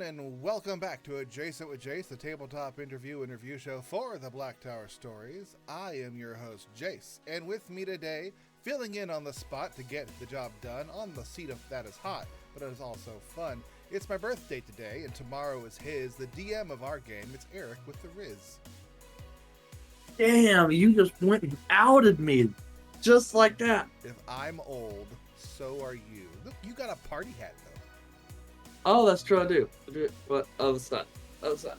everyone, and welcome back to Adjacent with Jace, the tabletop interview show for the Black Tower Stories. I am your host, Jace, and with me today, filling in on the spot to get the job done on the seat of that is hot, but it is also fun. It's my birthday today, and tomorrow is his, the DM of our game. It's Eric with the Riz. Damn, you just went and outed me just like that. If I'm old, so are you. Look, you got a party hat, though. Oh, that's true, I do. What? Other side. I'm gonna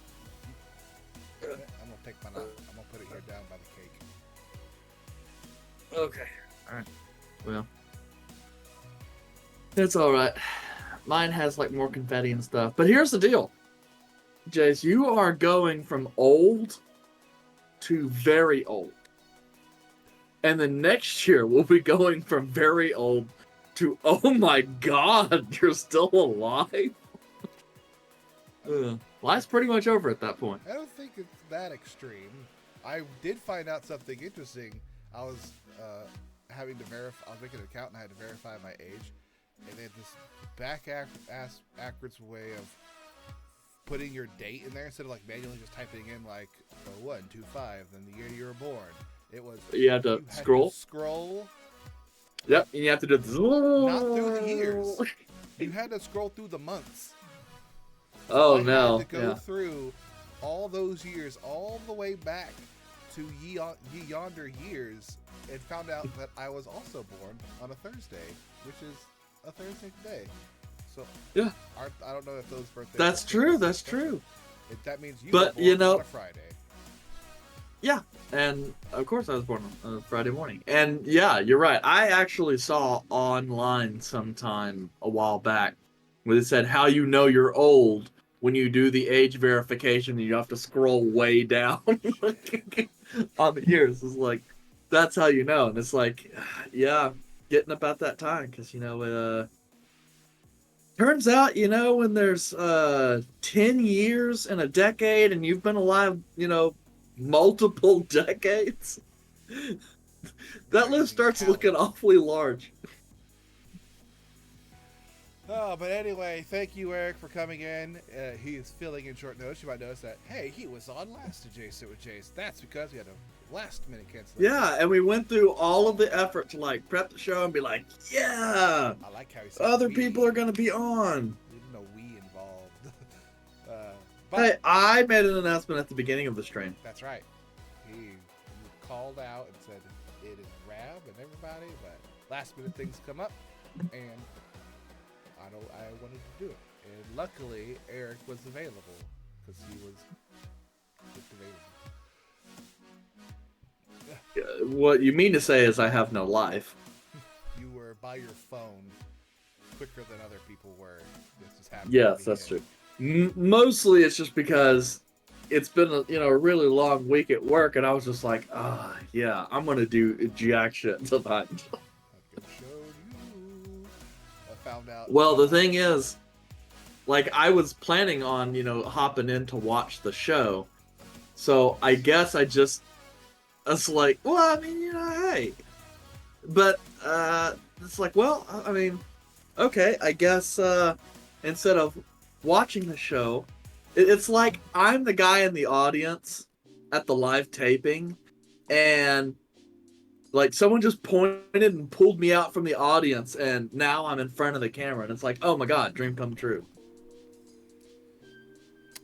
take mine out. I'm gonna put it here down by the cake. Okay. Alright. Well. It's alright. Mine has like more confetti and stuff. But here's the deal. Jace, you are going from old to very old. And then next year we'll be going from very old to, oh my god, you're still alive? Life's pretty much over at that point. I don't think it's that extreme. I did find out something interesting. I was having to verify. I was making an account and I had to verify my age, and they had this backwards way of putting your date in there instead of like manually just typing in like 0125, then the year you were born. It was you had to scroll. Yep, and you have to do this. Not through the years. You had to scroll through the months. Oh I no! had to go through all those years, all the way back to ye yonder years, and found out that I was also born on a Thursday, which is a Thursday today. So yeah, I don't know if those birthdays. That's true. That's true. That means you but, were born on a Friday. Yeah, and of course I was born on a Friday morning. And yeah, you're right. I actually saw online sometime a while back where it said how you know you're old when you do the age verification and you have to scroll way down on the years. It's like, that's how you know. And it's like, yeah, getting about that time. Because, turns out, when there's 10 years in a decade and you've been alive, multiple decades, that list starts looking awfully large. Oh, but anyway, thank you, Eric, for coming in. He is filling in short notice. You might notice that, hey, he was on last Adjacent with Jace. That's because we had a last-minute cancellation. Yeah, and we went through all of the effort to, prep the show and be like, yeah! I like how he said other people are going to be on. We didn't know we involved. Hey, I made an announcement at the beginning of the stream. That's right. He called out and said, it is Rab and everybody, but last-minute things come up, and I wanted to do it, and luckily Eric was available because he was just available. What you mean to say is I have no life. You were by your phone quicker than other people were. This just happened. Yes, that's true. Mostly it's just because it's been a really long week at work, and I was just like, yeah, I'm gonna do jack shit tonight. Found out. Well, the thing is, I was planning on, hopping in to watch the show. So I guess I was like, well, I mean, hey. But it's like, well, I mean, okay, I guess instead of watching the show, it's like I'm the guy in the audience at the live taping, and someone just pointed and pulled me out from the audience, and now I'm in front of the camera, and it's like, oh my god, dream come true.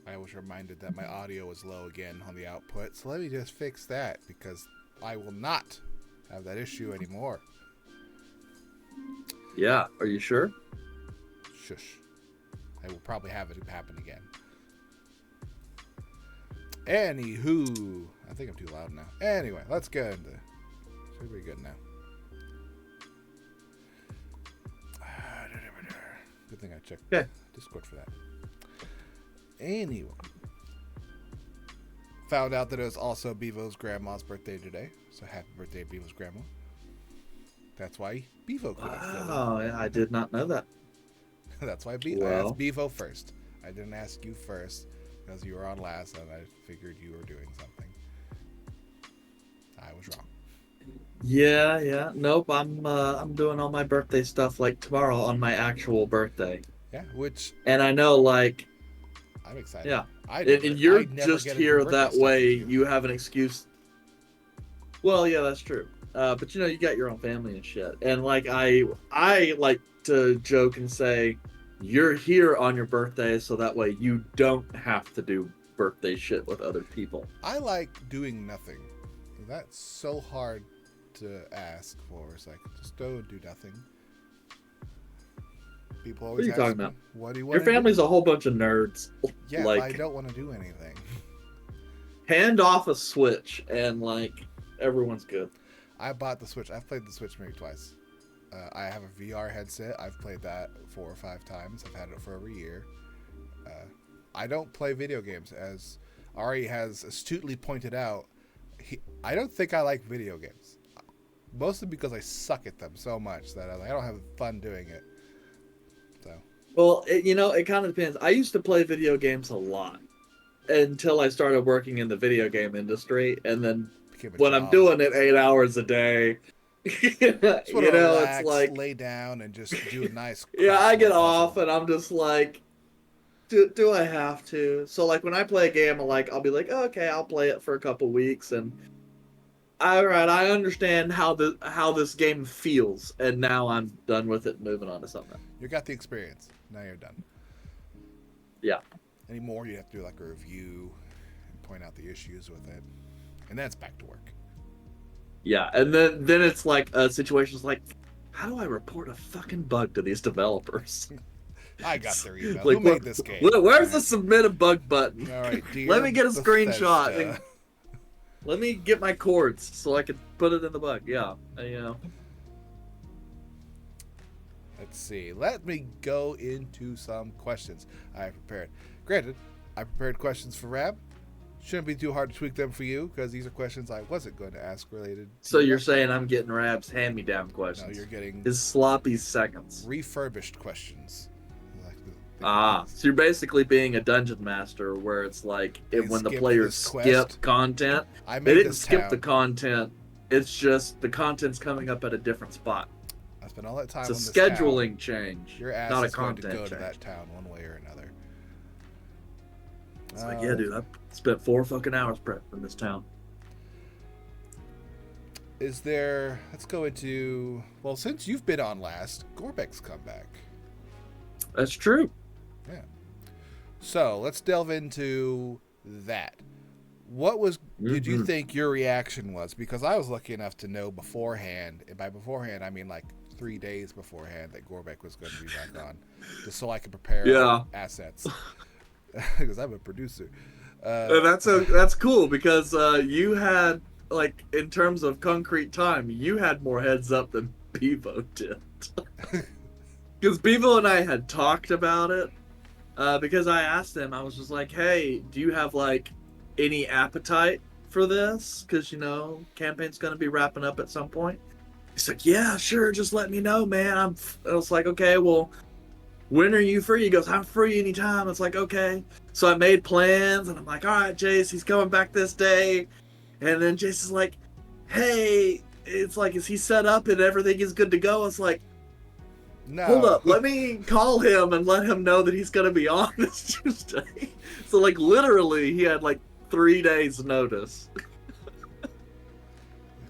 I was reminded that my audio was low again on the output, so let me just fix that, because I will not have that issue anymore. Yeah, are you sure? Shush. I will probably have it happen again. Anywho, I think I'm too loud now. Anyway, let's get into it. Should be good now. Good thing I checked Discord for that. Anyway. Found out that it was also Bevo's grandma's birthday today. So happy birthday, Bevo's grandma. That's why Bevo couldn't fill in. Oh, yeah, I did not know that. That's why I asked Bevo first. I didn't ask you first because you were on last and I figured you were doing something. I was wrong. Yeah. Nope, I'm doing all my birthday stuff tomorrow on my actual birthday. Yeah, which... And I know I'm excited. Yeah. I And you're never just get a here birthday that stuff way with you have an excuse. Well, yeah, that's true. But you know, you got your own family and shit. And like I like to joke and say, you're here on your birthday, so that way you don't have to do birthday shit with other people. I like doing nothing. That's so hard to ask for. It's like, just go and do nothing. People always What are you ask talking me, about? what do you want Your family's a whole bunch of nerds. Yeah, like, but I don't want to do anything. hand off a Switch and like everyone's good. I bought the Switch. I've played the Switch maybe twice. I have a VR headset. I've played that 4 or 5 times. I've had it for over a year. I don't play video games, as Ari has astutely pointed out. I don't think I like video games. Mostly because I suck at them so much that I don't have fun doing it. So. Well, it kind of depends. I used to play video games a lot until I started working in the video game industry, and then when I'm doing it 8 hours a day, relax, it's like lay down and just do a nice. Yeah, I get off and I'm just like, do I have to? So like when I play a game, I'll be like, oh, okay, I'll play it for a couple weeks, and all right, I understand how this game feels, and now I'm done with it, moving on to something. You got the experience. Now you're done. Yeah. Anymore, you have to do like a review and point out the issues with it, and then it's back to work. Yeah, and then it's like situations like, how do I report a fucking bug to these developers? I got their email. Like, who made this game? Where's the submit a bug button? All right, dear Let me get a screenshot. Bethesda. Let me get my cords so I can put it in the bug. Yeah, Let's see. Let me go into some questions I prepared. Granted, I prepared questions for Rab. Shouldn't be too hard to tweak them for you, because these are questions I wasn't going to ask related to So you're saying I'm getting Rab's hand-me-down questions? No, you're getting his sloppy seconds. Refurbished questions. So you're basically being a dungeon master, where it's like when the players skip content, they didn't skip the content. It's just the content's coming up at a different spot. I spent all that time. It's on a this scheduling town. change, Your ass not is a going content to go change. to that town one way or another. It's like, yeah, dude, I spent 4 fucking hours prepping this town. Is there? Let's go into. Well, since you've been on last, Gorbek's come back. That's true. Yeah. So let's delve into that. What was? Did you think your reaction was? Because I was lucky enough to know beforehand, and by beforehand I mean like 3 days beforehand, that Gorbek was going to be back on, just so I could prepare assets. Because I'm a producer. That's cool, because you had, like, in terms of concrete time, you had more heads up than Bevo did. Because Bevo and I had talked about it. Because I asked him, I was just like, hey, do you have like any appetite for this? Because, campaign's going to be wrapping up at some point. He's like, yeah, sure, just let me know, man. I was like, okay, well, when are you free? He goes, I'm free anytime. It's like, okay. So I made plans, and I'm like, all right, Jace, he's coming back this day. And then Jace is like, hey, it's like, is he set up and everything is good to go? It's like, no. Hold up, let me call him and let him know that he's going to be on this Tuesday. So, like, literally, he had, like, 3 days notice.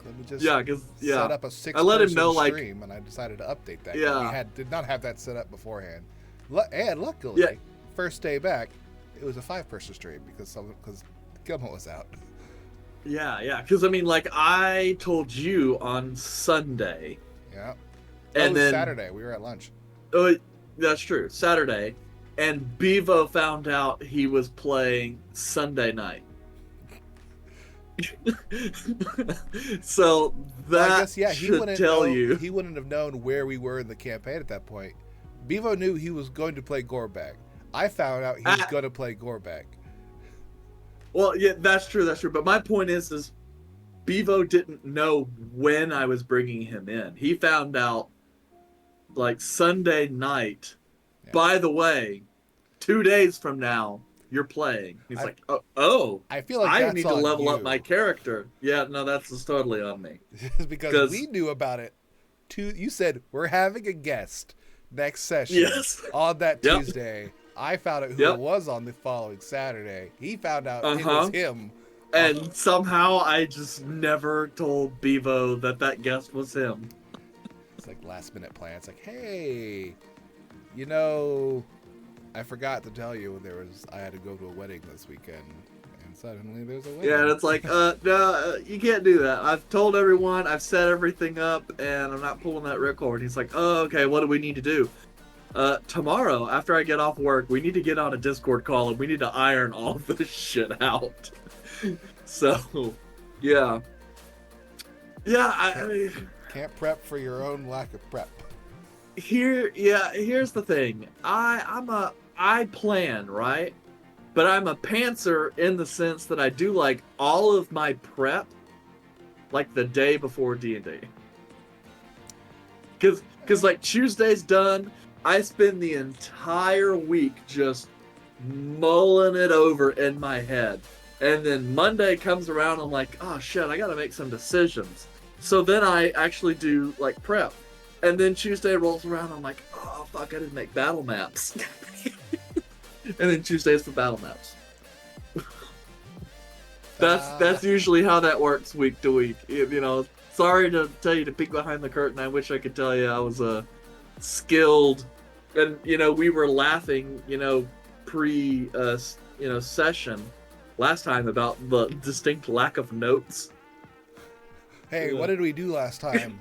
Let me just set up a 6-person I let him know, stream, and I decided to update that. Yeah. We did not have that set up beforehand. And luckily, first day back, it was a 5-person stream because Gilmo was out. Yeah, because, I mean, like, I told you on Sunday. Yeah. And then Saturday, we were at lunch. Oh, that's true. Saturday. And Bevo found out he was playing Sunday night. So that I guess, should tell you. He wouldn't have known where we were in the campaign at that point. Bevo knew he was going to play Gorbak. I found out he was going to play Gorbak. Well, yeah, that's true. But my point is Bevo didn't know when I was bringing him in. He found out like Sunday night. Yeah. By the way, 2 days from now, you're playing. He's like, oh. I feel like I need to level up my character. Yeah, no, that's totally on me. because we knew about it. You said we're having a guest next session on that Tuesday. I found out who Yep. it was on the following Saturday. He found out it Uh-huh. was him. And somehow I just never told Bevo that guest was him. It's like last minute plan. It's like, hey, you know, I forgot to tell you I had to go to a wedding this weekend, and suddenly there's a wedding. Yeah, and it's like, no, you can't do that. I've told everyone, I've set everything up, and I'm not pulling that ripcord. He's like, oh, okay, what do we need to do? Tomorrow, after I get off work, we need to get on a Discord call, and we need to iron all this shit out. So, yeah. Yeah, I mean... Can't prep for your own lack of prep. Here's the thing. I plan, right? But I'm a pantser in the sense that I do like all of my prep like the day before D&D. Cause like Tuesday's done, I spend the entire week just mulling it over in my head. And then Monday comes around, I'm like, oh shit, I gotta make some decisions. So then I actually do like prep. And then Tuesday rolls around, I'm like, oh fuck, I didn't make battle maps. And then Tuesday's for battle maps. That's usually how that works week to week. You know, sorry to tell you to peek behind the curtain. I wish I could tell you I was skilled. And, you know, we were laughing, you know, session last time about the distinct lack of notes. Hey, what did we do last time?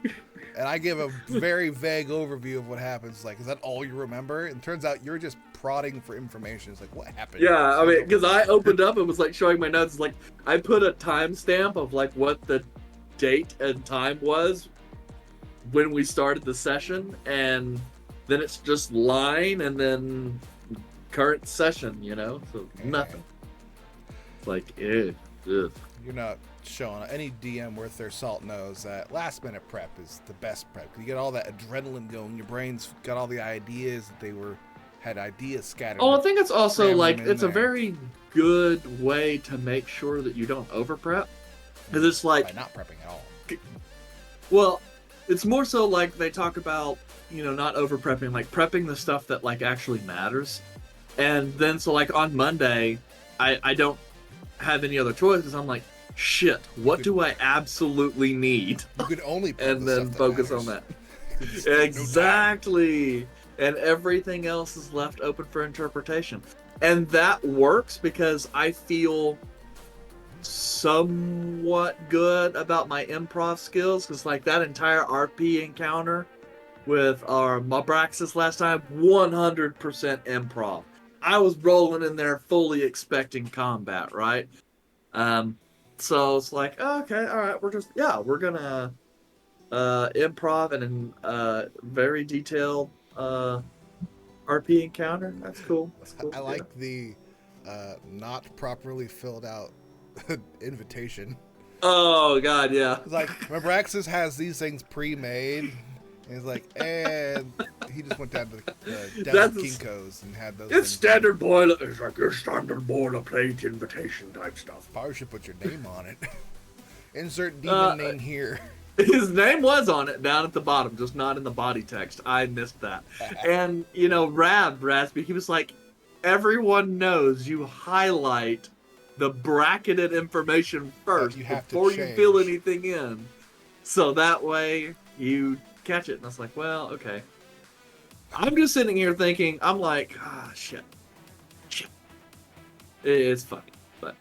And I give a very vague overview of what happens. Like, is that all you remember? And it turns out you're just prodding for information. It's like, what happened? Yeah, I mean, because I opened up and was like showing my notes. Like, I put a timestamp of like what the date and time was when we started the session, and then it's just line and then current session, you know? So nothing. It's like, ugh. You're not showing any DM worth their salt knows that last minute prep is the best prep. You get all that adrenaline going. Your brain's got all the ideas that had ideas scattered. Oh, I think it's also like it's there. a very good way to make sure that you don't over prep. Because it's like by not prepping at all. Well, it's more so like they talk about, you know, not over prepping, like prepping the stuff that like actually matters. And then so like on Monday, I don't have any other choices. I'm like, shit, what do I absolutely need? You could only and then focus on that. Exactly. And everything else is left open for interpretation. And that works because I feel somewhat good about my improv skills, because like that entire RP encounter with our Mabraxis last time, 100% improv. I was rolling in there fully expecting combat, right? So it's like, okay, all right, we're gonna improv and very detailed RP encounter. That's cool. I like the not properly filled out invitation. Oh god, yeah. It's like Mabraxis has these things pre-made. And he's like, and he just went down to the Devil Kinko's and had those. It's standard boiler. It's like your standard boilerplate invitation type stuff. Probably should put your name on it. Insert demon name here. His name was on it down at the bottom, just not in the body text. I missed that. And, you know, Raspy, he was like, everyone knows you highlight the bracketed information first before you fill anything in. So that way you catch it. And I was like, well, okay. I'm just sitting here thinking, I'm like, shit. It's funny, but.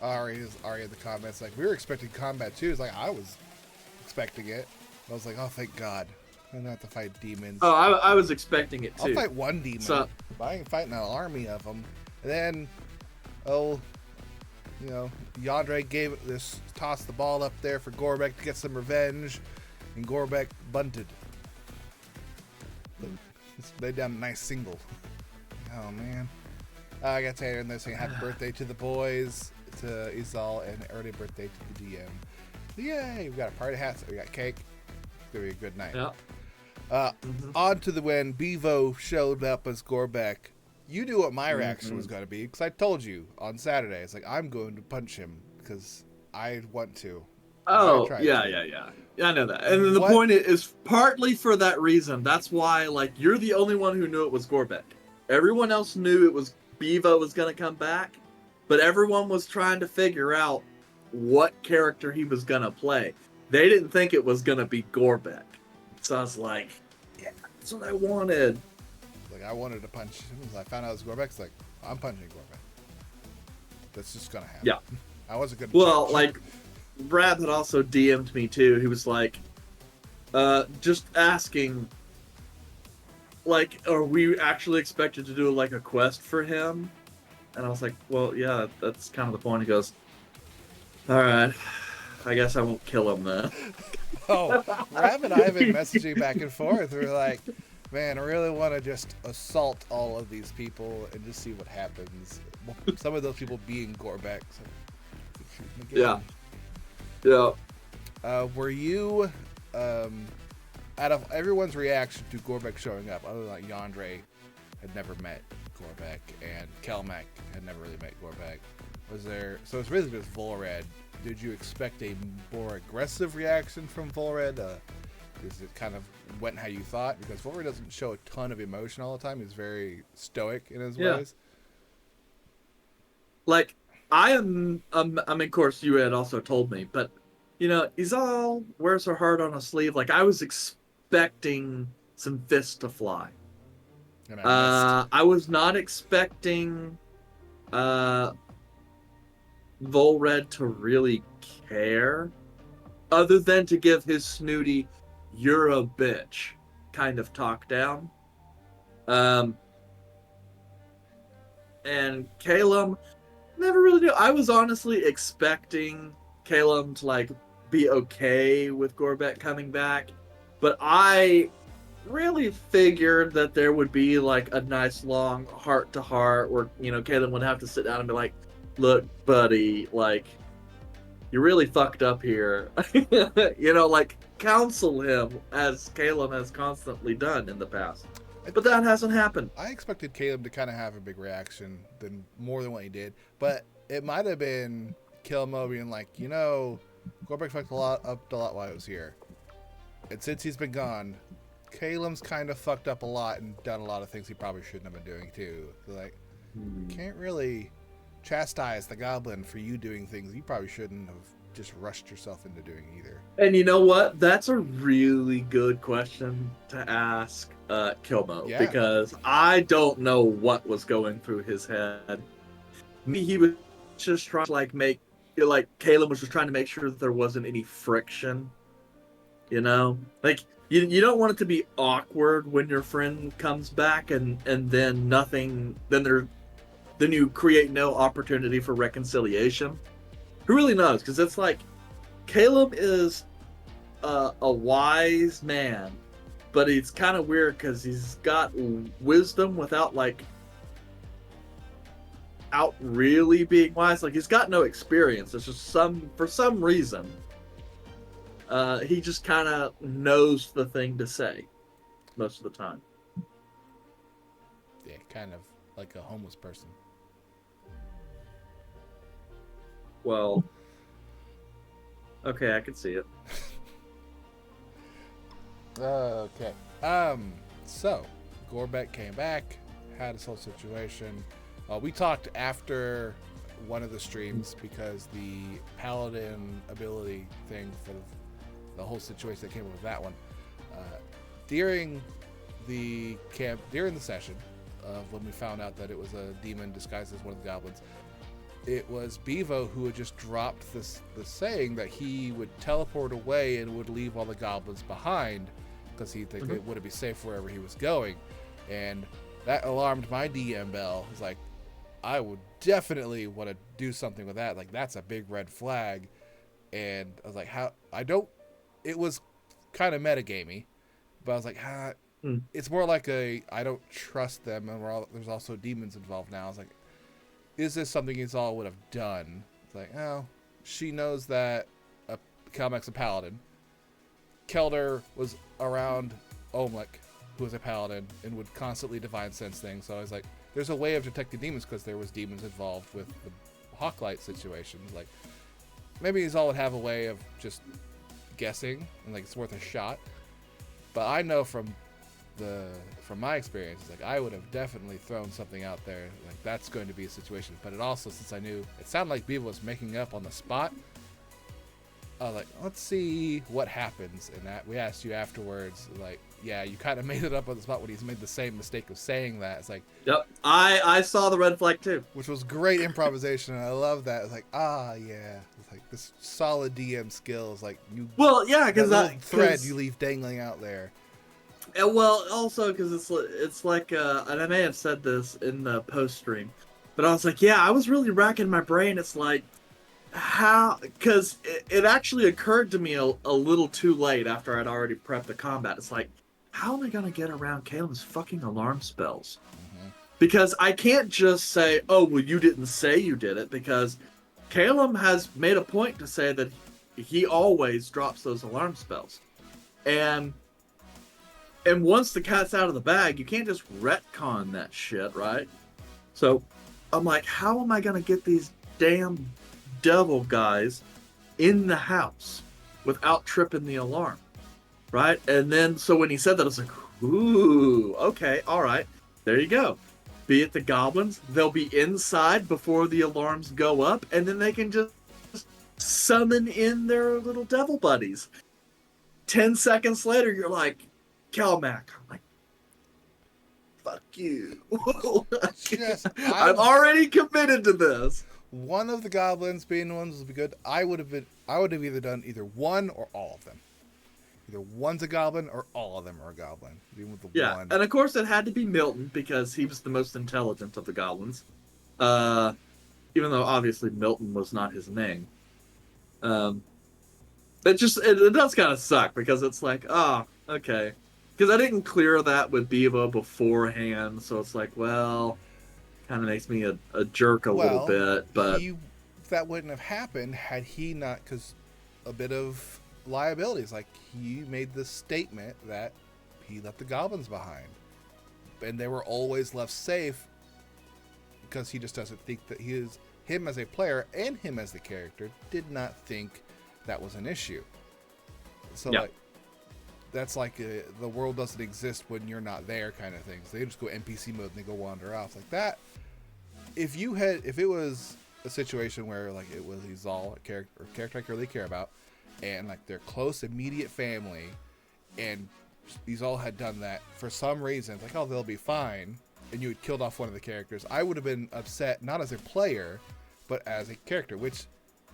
Ari in the comments, like, we were expecting combat too. It's like, I was expecting it. I was like, oh, thank God. I don't have to fight demons. Oh, I was expecting it too. I'll fight one demon. But I ain't fighting an army of them. And then, Yandere tossed the ball up there for Gorbek to get some revenge. And Gorbek bunted. Laid down a nice single. Oh, man. I got Taylor and they're saying happy birthday to the boys, to Izal, and early birthday to the DM. Yay! We got a party hat, we got cake. It's going to be a good night. Yep. On to the when Bevo showed up as Gorbek. You knew what my reaction was going to be, because I told you on Saturday. It's like, I'm going to punch him, because I want to. Oh, yeah. I know that. And then the point is partly for that reason. That's why, like, you're the only one who knew it was Gorbek. Everyone else knew it was Bevo was going to come back, but everyone was trying to figure out what character he was going to play. They didn't think it was going to be Gorbek. So I was like, yeah, that's what I wanted. Like, I wanted to punch him. I found out it was Gorbek. It's like, I'm punching Gorbek. That's just going to happen. Yeah. I wasn't good. Well, like, Brad had also DM'd me too. He was like, just asking, like, are we actually expected to do like a quest for him? And I was like, well, yeah, that's kind of the point. He goes, all right, I guess I won't kill him then. Oh, Rab and I have been messaging back and forth. We're like, man, I really want to just assault all of these people and just see what happens. Some of those people being Gorbek. So yeah. Yeah. Were you, out of everyone's reaction to Gorbek showing up, other than like Yandere had never met Gorbek and Kelmac had never really met Gorbek, was there, so it's really just Volred. Did you expect a more aggressive reaction from Volred? Is it kind of went how you thought? Because Volred doesn't show a ton of emotion all the time. He's very stoic in his ways. Like, I mean, of course, you had also told me, but, you know, he's all wears her heart on his sleeve. Like, I was expecting some fists to fly. I was not expecting Volred to really care, other than to give his snooty, you're a bitch kind of talk down. And Calum never really knew. I was honestly expecting Calum to like be okay with Gorbek coming back, but I really figured that there would be like a nice long heart to heart where, you know, Calum would have to sit down and be like, look, buddy, like, you really fucked up here. You know, like, counsel him as Calum has constantly done in the past. But that hasn't happened. I expected Caleb to kind of have a big reaction than more than what he did, but it might have been Kilmo being like, you know, Gorbek fucked up a lot while I was here, and since he's been gone, Caleb's kind of fucked up a lot and done a lot of things he probably shouldn't have been doing too. So like, can't really chastise the goblin for you doing things you probably shouldn't have just rushed yourself into doing either. And you know what? That's a really good question to ask Kilmo, because I don't know what was going through his head. He was just trying to like make, like, Caleb was just trying to make sure that there wasn't any friction. You know, like, you don't want it to be awkward when your friend comes back and then nothing, then you create no opportunity for reconciliation. Who really knows? Because it's like, Caleb is a wise man, but he's kind of weird because he's got wisdom without like out really being wise. Like, he's got no experience. It's just for some reason, he just kind of knows the thing to say most of the time. Yeah, kind of like a homeless person. Well, okay, I can see it. Okay. So Gorbek came back, had this whole situation. We talked after one of the streams because the paladin ability thing for the whole situation that came up with that one. During the session when we found out that it was a demon disguised as one of the goblins, it was Bevo who had just dropped the saying that he would teleport away and would leave all the goblins behind because he think it would be safe wherever he was going, and that alarmed my DM bell. It's like, I would definitely want to do something with that. Like, that's a big red flag. And I was like, it was kind of metagamey, but I was like, it's more like I don't trust them, and there's also demons involved now. I was like, is this something Izal would have done? It's like, oh, she knows that Kalmek's a paladin. Kelder was around Omlik, who was a paladin, and would constantly divine sense things. So I was like, there's a way of detecting demons because there was demons involved with the Hawklight situation. Like, maybe Izal would have a way of just guessing, and like, it's worth a shot. But I know from from my experience, like I would have definitely thrown something out there like that's going to be a situation. But it also, since I knew it sounded like Beaver was making up on the spot, I was like, let's see what happens. And that we asked you afterwards, like, yeah, you kind of made it up on the spot when he's made the same mistake of saying that. It's like, Yep, I saw the red flag too, which was great improvisation, and I love that. It's like, yeah, it's like this solid DM skills, like you. Well, yeah, because that thread you leave dangling out there. And well, also because it's like, and I may have said this in the post stream, but I was like, yeah, I was really racking my brain. It's like, how? Because it actually occurred to me a little too late after I'd already prepped the combat. It's like, how am I gonna get around Caleb's fucking alarm spells? Because I can't just say, oh, well, you didn't say you did it, because Caleb has made a point to say that he always drops those alarm spells. And once the cat's out of the bag, you can't just retcon that shit, right? So I'm like, how am I going to get these damn devil guys in the house without tripping the alarm, right? And then, so when he said that, I was like, ooh, okay, all right, there you go. Be it the goblins, they'll be inside before the alarms go up, and then they can just summon in their little devil buddies. 10 seconds later, you're like, Calmac. I'm like, fuck you. Yes, I'm already committed to this. One of the goblins being the ones would be good. I would have either done either one or all of them. Either one's a goblin or all of them are a goblin. Even with the one. And of course it had to be Milton because he was the most intelligent of the goblins. Even though obviously Milton was not his name. It does kind of suck because it's like, oh, okay. Because I didn't clear that with Bevo beforehand, so it's like, well, kind of makes me a jerk a little bit. But that wouldn't have happened had he not, because a bit of liabilities. Like, he made this statement that he left the goblins behind, and they were always left safe because he just doesn't think that him as a player and him as the character did not think that was an issue. So like, that's like the world doesn't exist when you're not there kind of things. They just go NPC mode and they go wander off like that. If it was a situation where like it was Izal, a character I really care about, and like their close immediate family, and Izal had done that for some reason, like, oh, they'll be fine, and you had killed off one of the characters, I would have been upset, not as a player, but as a character, which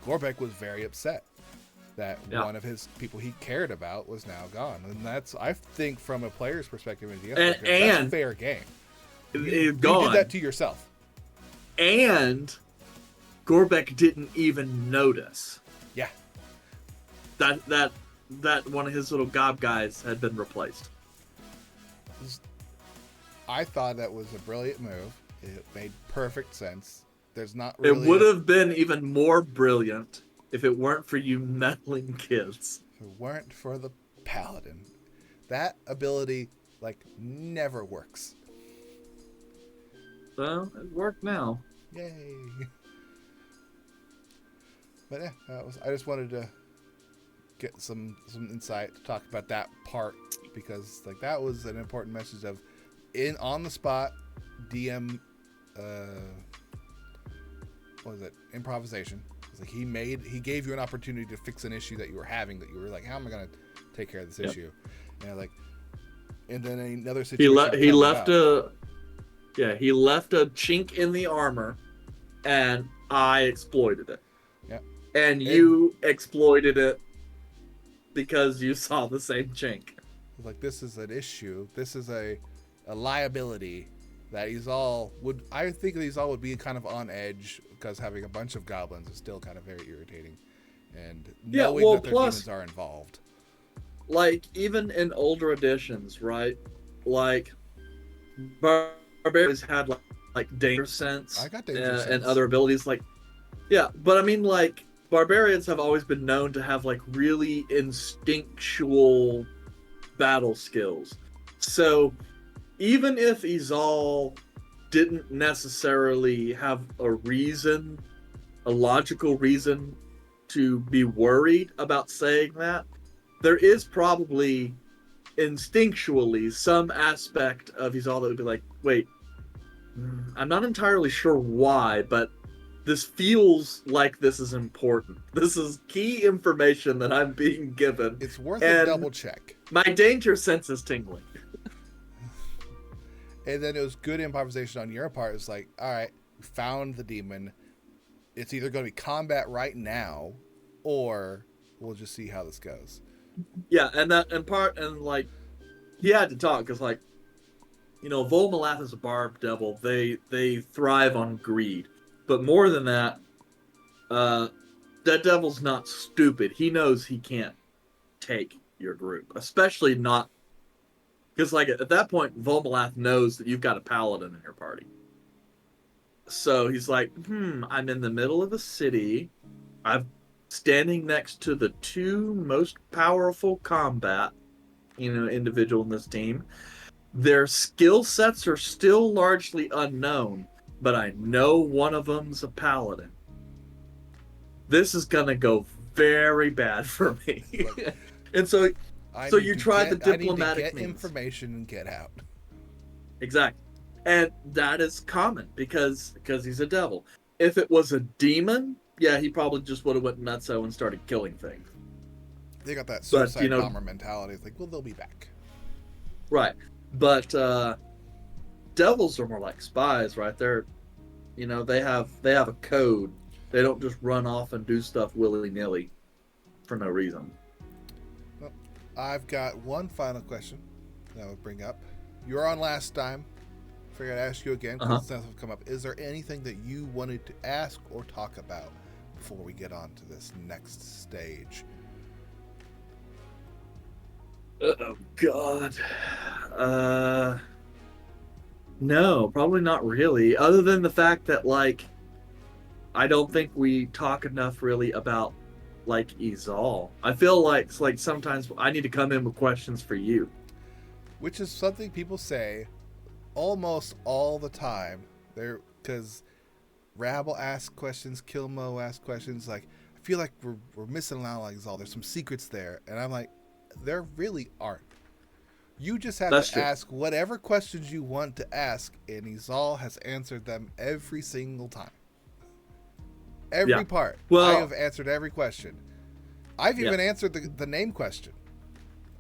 Gorbek was very upset that one of his people he cared about was now gone. And that's, I think, from a player's perspective, that's fair game. You did that to yourself. And Gorbek didn't even notice. Yeah. That one of his little gob guys had been replaced. I thought that was a brilliant move. It made perfect sense. There's not really... It would have been even more brilliant if it weren't for you meddling kids. If it weren't for the paladin. That ability, like, never works. Well, it worked now. Yay. But yeah, I just wanted to get some insight to talk about that part, because like that was an important message of on the spot DM what was it, improvisation. It's like he gave you an opportunity to fix an issue that you were having, that you were like, how am I going to take care of this issue? And then another situation he left a chink in the armor, and I exploited it. Yeah. And you exploited it because you saw the same chink. Like, this is an issue. This is a liability that Izal would... I think Izal would be kind of on edge, because having a bunch of goblins is still kind of very irritating. And knowing that their demons are involved. Like, even in older editions, right? Like, Barbarians had, like danger sense. I got danger sense. And other abilities, like... Yeah, but I mean, like, Barbarians have always been known to have, like, really instinctual battle skills. So, even if Izal didn't necessarily have a logical reason to be worried about saying that, there is probably instinctually some aspect of Izal that would be like, wait, I'm not entirely sure why, but this feels like this is important. This is key information that I'm being given. It's worth a and double check. My danger sense is tingling. And then it was good improvisation on your part. It's like, all right, we found the demon. It's either going to be combat right now, or we'll just see how this goes. Yeah, and like he had to talk because, like, you know, Volmalath is a barb devil. They thrive on greed, but more than that, that devil's not stupid. He knows he can't take your group, especially not because, like, at that point, Volmalath knows that you've got a paladin in your party. So he's like, I'm in the middle of the city. I'm standing next to the two most powerful combat, individual in this team. Their skill sets are still largely unknown, but I know one of them's a paladin. This is gonna go very bad for me. And so you try the diplomatic I need to get means. information and get out. Exactly. And that is common because he's a devil. If it was a demon, yeah, he probably just would have went nutso and started killing things. They got that suicide bomber mentality. It's like, well, they'll be back. Right. But devils are more like spies, right? They're, they have a code. They don't just run off and do stuff willy-nilly for no reason. Well, I've got one final question that I would bring up. You were on last time. Figured I'd ask you again because since have come up. Is there anything that you wanted to ask or talk about before we get on to this next stage? Oh God. No, probably not really. Other than the fact that, like, I don't think we talk enough really about, like, Izal. I feel like sometimes I need to come in with questions for you. Which is something people say almost all the time. Because Rabble asks questions, Kilmo asks questions. Like, I feel like we're missing out on Izal. There's some secrets there. And I'm like, there really aren't. You just have to ask whatever questions you want to ask, and Izal has answered them every single time. Every part. Well, I have answered every question. I've even answered the name question.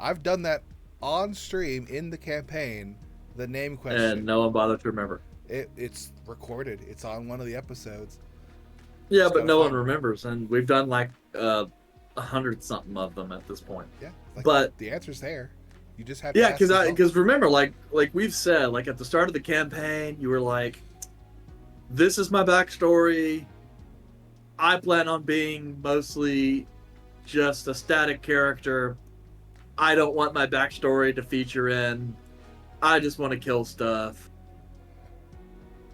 I've done that on stream in the campaign, the name question. And no one bothered to remember. It's recorded. It's on one of the episodes. Yeah, but no one remembers, and we've done like 100-something of them at this point. Yeah, but the answer's there. You just have to ask. Because remember, like we've said, like at the start of the campaign, you were like, "This is my backstory. I plan on being mostly just a static character. I don't want my backstory to feature in. I just want to kill stuff."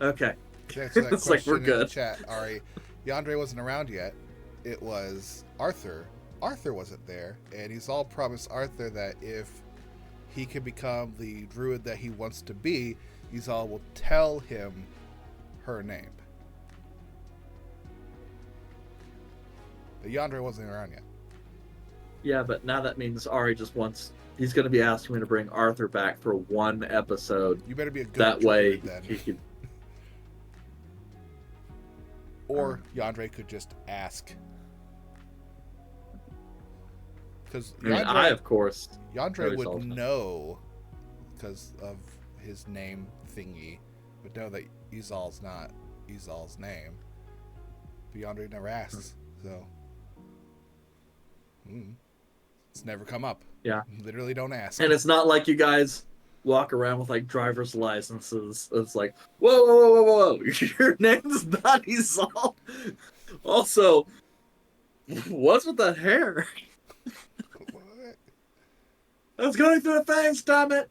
Okay. It's like we're good. Chat, Ari. Yandere wasn't around yet. It was Arthur. Arthur wasn't there, and he's all promised Arthur that if he can become the druid that he wants to be, Izal will tell him her name. But Yandere wasn't around yet. Yeah, but now that means Ari just wants... He's going to be asking me to bring Arthur back for one episode. You better be a good that druid, way then. He could... Or Yandere could just ask. Because I, of course... Yandere would know, because of his name thingy, would know that Izal's not Izal's name. But Yandere never asks, so... It's never come up. Yeah. Literally don't ask. And it's not like you guys walk around with, like, driver's licenses. It's like, whoa, whoa, whoa, whoa, whoa. Your name's not Izal. Also, what's with that hair? What? I was going through a face, damn it.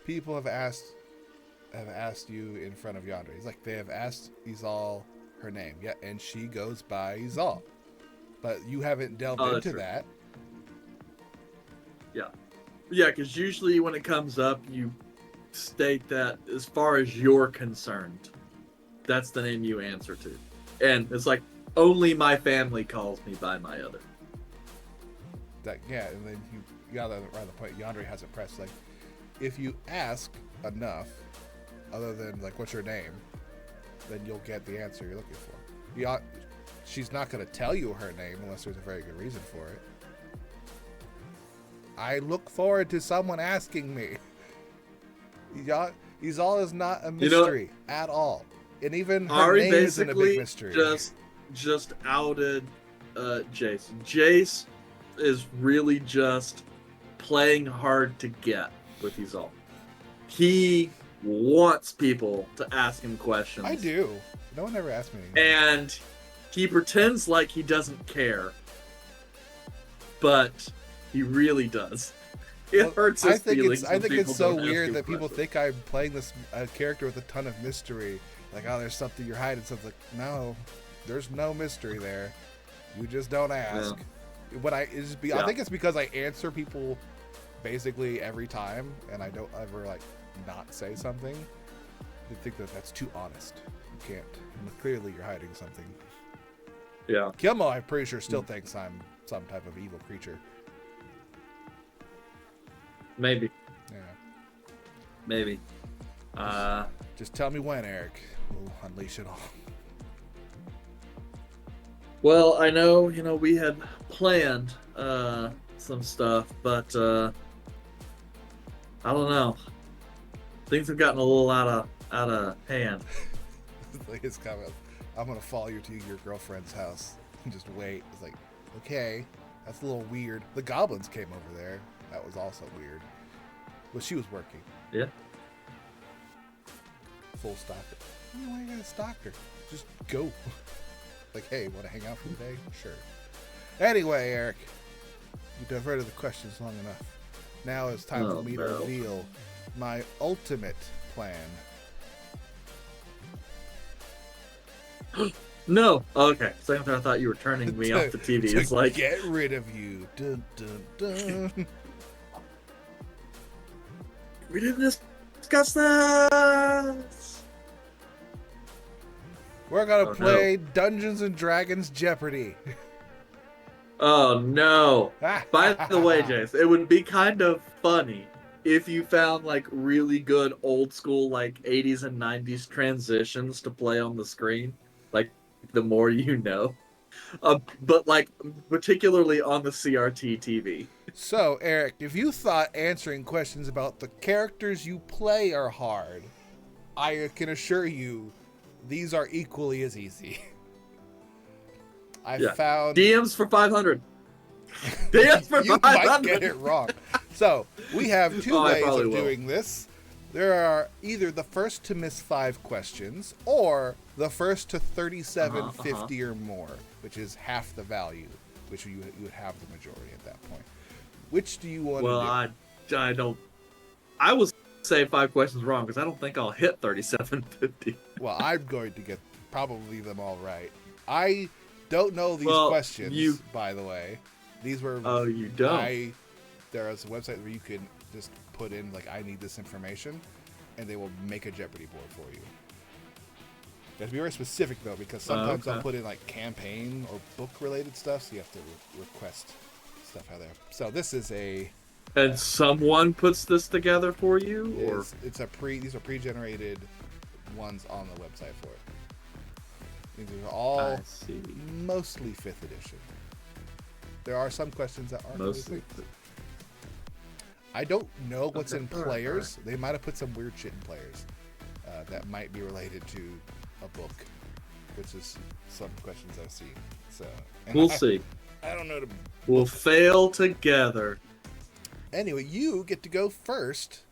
People have asked you in front of Yandere. He's like, they have asked Izal her name. Yeah, and she goes by Izal. But you haven't delved into that. Yeah. Yeah, because usually when it comes up, you state that as far as you're concerned, that's the name you answer to. And it's like, only my family calls me by my other. And then you got around the point Yandere hasn't pressed. Like, if you ask enough, other than like, what's your name, then you'll get the answer you're looking for. She's not going to tell you her name unless there's a very good reason for it. I look forward to someone asking me. Izal is not a mystery at all. And even her Ari name isn't a big mystery. Just outed Jace. Jace is really just playing hard to get with Izal. He wants people to ask him questions. I do. No one ever asked me anything. And he pretends like he doesn't care. But he really does. It hurts his feelings. I think it's so weird that people think I'm playing this character with a ton of mystery. Like, oh, there's something you're hiding. Something. Like, no, there's no mystery there. You just don't ask. Yeah. I think it's because I answer people basically every time, and I don't ever like not say something. They think that's too honest. You can't. Clearly, you're hiding something. Yeah. Kilmo, I'm pretty sure, still thinks I'm some type of evil creature. Maybe. Yeah. Maybe. Just tell me when, Eric. We'll unleash it all. Well, I know, we had planned some stuff, but I don't know. Things have gotten a little out of hand. Like his comment, I'm gonna follow you to your girlfriend's house and just wait. It's like, okay, that's a little weird. The goblins came over there. That was also weird. But she was working. Yeah. Full stalker. Why you gotta stalk her? Just go. Like, hey, want to hang out for the day? Sure. Anyway, Eric, you diverted the questions long enough. Now it's time for me to reveal my ultimate plan. No. Okay. Same time I thought you were turning me off the TV. It's like, get rid of you. Dun, dun, dun. We didn't discuss this. We're gonna play Dungeons and Dragons Jeopardy. Oh no. By the way, Jace, it would be kind of funny if you found like really good old school like 80s and 90s transitions to play on the screen. Like, the more you know. But like particularly on the CRT TV. So, Eric, if you thought answering questions about the characters you play are hard, I can assure you these are equally as easy. I found DMs for 500. DMs for 500. You might get it wrong. So, we have two ways of doing this. There are either the first to miss 5 questions or the first to 3750 or more, which is half the value, which you would have the majority at that point. Which do you want to do? Well, I don't. I was say 5 questions wrong because I don't think I'll hit 3750. Well, I'm going to get probably them all right. I don't know these questions, by the way. These were. Oh, you don't? There is a website where you can just put in, like, I need this information, and they will make a Jeopardy board for you. You have to be very specific, though, because sometimes I'll put in, like, campaign or book-related stuff, so you have to request stuff out there. So this is a... And someone puts this together for you? Or These are pre-generated ones on the website for it. These are all mostly 5th edition. There are some questions that aren't mostly. I don't know what's in players. They might have put some weird shit in players that might be related to a book, which is some questions I've seen. So we'll see. I don't know. We'll fail together. Anyway, you get to go first.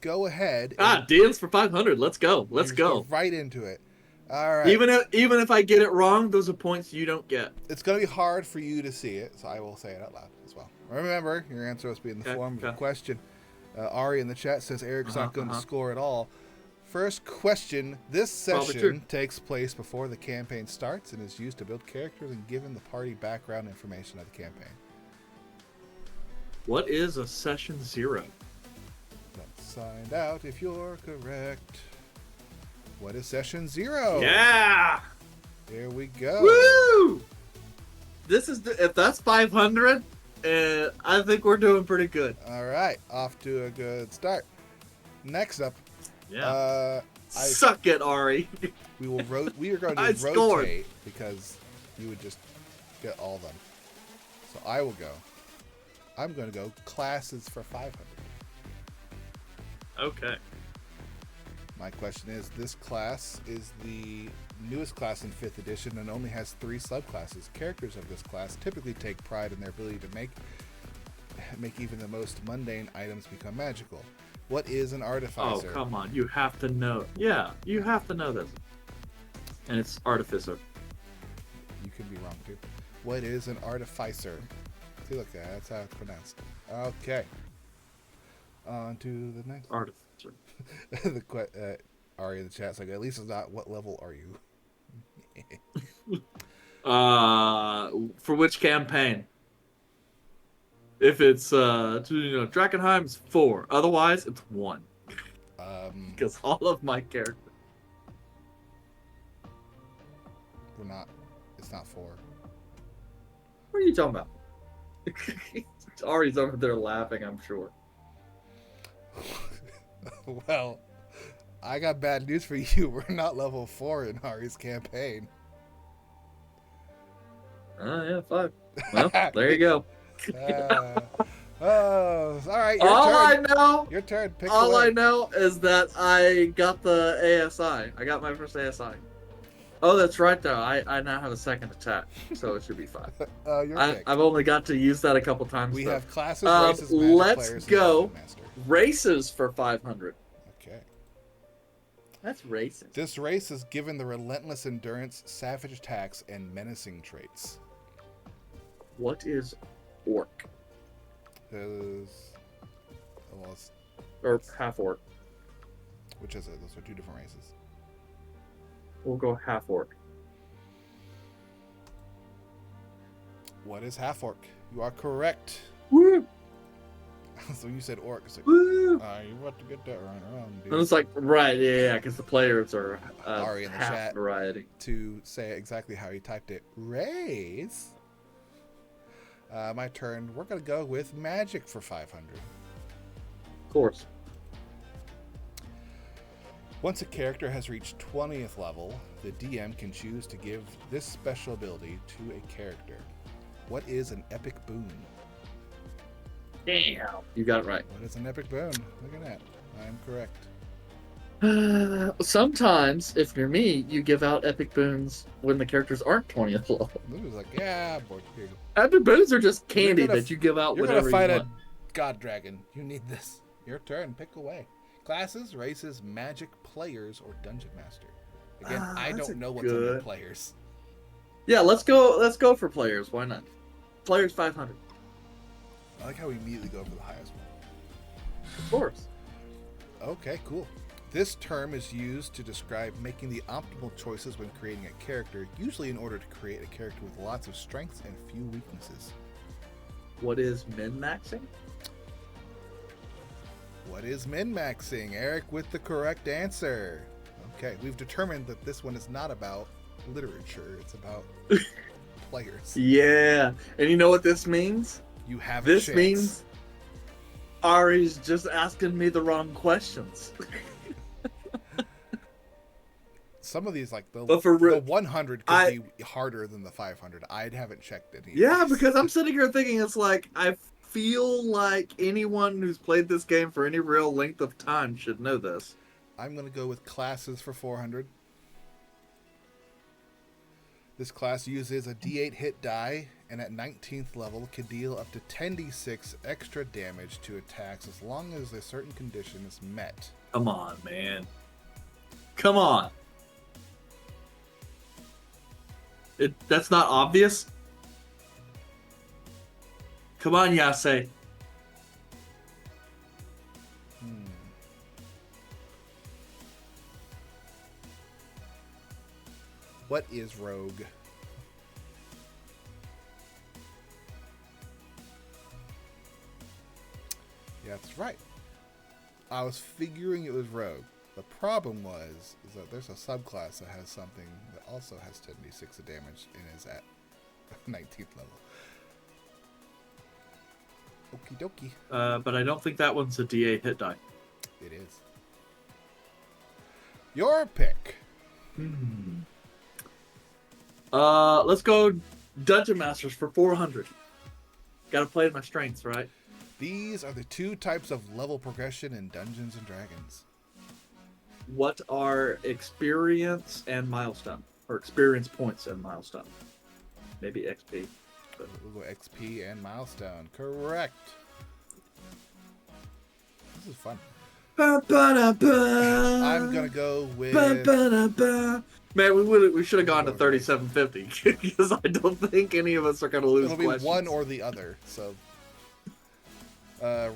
Go ahead. DMs for 500. Let's go. Let's go right into it. All right. Even if I get it wrong, those are points you don't get. It's going to be hard for you to see it, so I will say it out loud as well. Remember, your answer must be in the form of a question. Ari in the chat says Eric's not going to score at all. First question. This session takes place before the campaign starts and is used to build characters and given the party background information of the campaign. What is a session 0? Let's find out if you're correct. What is session 0? Yeah! Here we go. Woo! This is if that's 500, and I think we're doing pretty good. All right, off to a good start. Next up, Yeah. I Suck it, Ari. we are going to I scored. rotate because you would just get all of them. So I will go. I'm going to go classes for 500. Okay. My question is, this class is the newest class in 5th edition and only has 3 subclasses. Characters of this class typically take pride in their ability to make even the most mundane items become magical. What is an artificer? Oh, come on. You have to know. Yeah, you have to know this. And it's artificer. You can be wrong, too. What is an artificer? See, look, that's how it's pronounced. Okay. On to the next. Artificer. Ari in the chat's like, at least it's not, what level are you? For which campaign? If it's Drakenheim's 4. Otherwise, it's 1. Because all of my characters. It's not 4. What are you talking about? Ari's over there laughing, I'm sure. Well, I got bad news for you. We're not level 4 in Ari's campaign. Yeah, 5. Well, there you go. All right. Your turn. Pick all away. I know is that I got the ASI. I got my first ASI. Oh, that's right, though. I now have a second attack, so it should be 5. I've only got to use that a couple times. We though. have classes, races, magic let's players, go. and master. Races for 500. Okay. That's racing. This race is given the relentless endurance, savage attacks, and menacing traits. What is orc? Or half orc. Which is it? Those are 2 different races. We'll go half orc. What is half orc? You are correct. Woo! So you said orc. Like, Woo! you about to get that right around, dude. And it's like, right, yeah, because the players are Ari in the half chat variety. To say exactly how he typed it. Race. My turn. We're going to go with magic for 500. Of course. Once a character has reached 20th level, the DM can choose to give this special ability to a character. What is an epic boon? Damn. You got it right. What is an epic boon? Look at that. I am correct. Sometimes, if you're me, you give out epic boons when the characters aren't 20th level. Luna's like, yeah, boy, here you go. Epic boons are just candy that you give out whenever you want. You're gonna fight a god dragon. You need this. Your turn. Pick away. Classes, races, magic, players, or dungeon master. Again, I don't know what's under players. Yeah, let's go for players. Why not? Players 500. I like how we immediately go for the highest one. Of course. Okay, cool. This term is used to describe making the optimal choices when creating a character, usually in order to create a character with lots of strengths and few weaknesses. What is min-maxing? What is min-maxing? Eric with the correct answer. Okay, we've determined that this one is not about literature. It's about players. Yeah. And you know what this means? You have this a chance. Means Ari's just asking me the wrong questions. Some of these, like the 100 could be harder than the 500. I haven't checked any. Yeah, because I'm sitting here thinking, it's like, I feel like anyone who's played this game for any real length of time should know this. I'm going to go with classes for 400. This class uses a D8 hit die, and at 19th level can deal up to 10d6 extra damage to attacks as long as a certain condition is met. Come on, man. Come on. That's not obvious? Come on, Yase. What is rogue? Yeah, that's right. I was figuring it was rogue. The problem is that there's a subclass that has something that also has 10d6 of damage and is at 19th level. Okie dokie. But I don't think that one's a D8 hit die. It is. Your pick. Let's go Dungeon Masters for 400. Gotta play to my strengths, right? These are the two types of level progression in Dungeons and Dragons. What are experience and milestone? Or experience points and milestone? Maybe XP. But... We'll go XP and milestone. Correct. This is fun. I'm gonna go with. Man, we should have gone to 3750 because I don't think any of us are gonna lose. It'll be questions. one or the other. So,